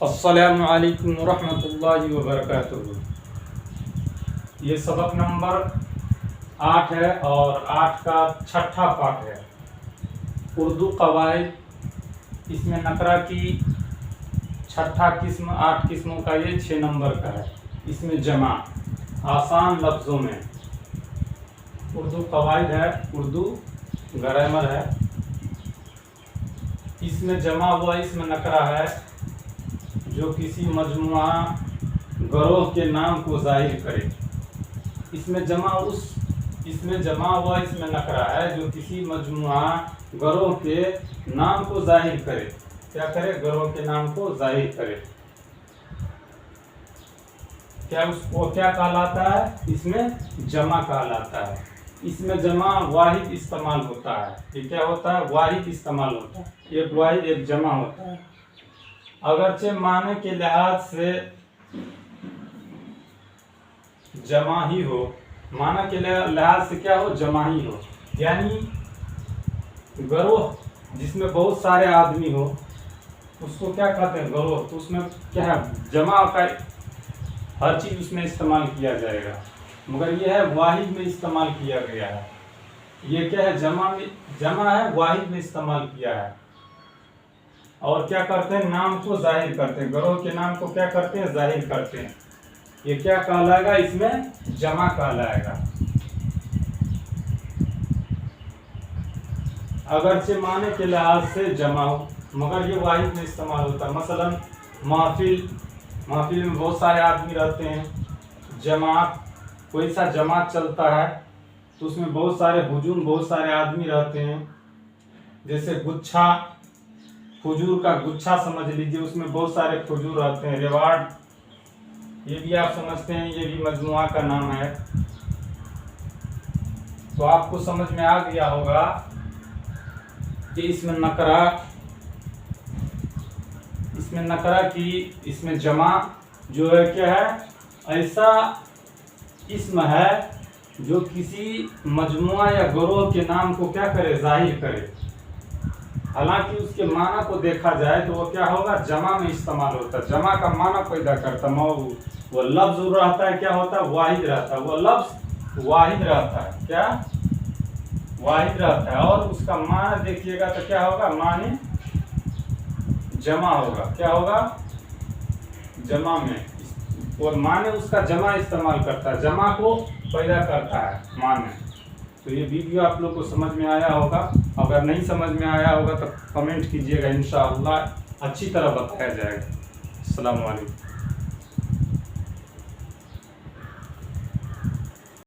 अस्सलामु अलैकुम रहमतुल्लाहि व बरकातुहू। ये सबक नंबर 8 है और 8 का छठा पाठ है। उर्दू कवायद। इसमें नकरा की छठा किस्म 8 किस्मों का ये 6 नंबर का है। इसमें जमा आसान लफ्ज़ों में उर्दू कवायद है, उर्दू ग्रामर है। इसमें जमा हुआ इसमें नकरा है जो किसी मजमुआ गरोह के नाम को जाहिर करे। इसमें जमा हुआ इसमें नकरा है जो किसी मजमुआ गरोह के नाम को जाहिर करे। क्या करे? गरोह के नाम को जाहिर करे। क्या उसको क्या कहलाता है? इसमें जमा कहलाता है। इसमें जमा वाहिद इस्तेमाल होता है। ये क्या होता है? वाहिद इस्तेमाल होता है। एक वाहिद एक जमा होता है। अगरचे माने के लिहाज से जमा ही हो, माना के लिहाज से क्या हो? जमा ही हो। यानी गरोह जिसमें बहुत सारे आदमी हो उसको क्या कहते हैं? गरोह। तो उसमें क्या है? जमा का हर चीज उसमें इस्तेमाल किया जाएगा, मगर यह है वाहिद में इस्तेमाल किया गया है। ये क्या है? जमा है, वाहिद में इस्तेमाल किया है। और क्या करते हैं? नाम को जाहिर करते हैं। गरोह के नाम को क्या करते हैं? जाहिर करते हैं। ये क्या कहलाएगा? इसमें जमा कहलाएगा। अगरचे माने के लिहाज से जमा हो, मगर ये वाहिद में इस्तेमाल होता है। मसलन महफिल में बहुत सारे आदमी रहते हैं। जमात, कोई सा जमात चलता है तो उसमें बहुत सारे आदमी रहते हैं। जैसे गुच्छा, खजूर का गुच्छा समझ लीजिए, उसमें बहुत सारे खजूर रहते हैं। रिवार्ड, ये भी आप समझते हैं, ये भी मजमुआ का नाम है। तो आपको समझ में आ गया होगा कि इसमें नकरा की इसमें जमा जो है क्या है? ऐसा इस्म है जो किसी मजमुआ या गरोह के नाम को क्या करे? जाहिर करे। हालांकि उसके माना को देखा जाए तो वो क्या होगा? जमा में इस्तेमाल होता है। जमा का माना पैदा करता है। वो लफ्ज रहता है, क्या होता है? वाहिद रहता है। वो लफ्ज वाहिद रहता है। क्या? वाहिद रहता है। और उसका माना देखिएगा तो क्या होगा? माने जमा होगा। क्या होगा? जमा में। और माने उसका जमा इस्तेमाल करता है, जमा को पैदा करता है माने। तो ये वीडियो आप लोग को समझ में आया होगा। अगर नहीं समझ में आया होगा तो कमेंट कीजिएगा, इंशाअल्लाह अच्छी तरह बताया जाएगा। अस्सलामु अलैकुम।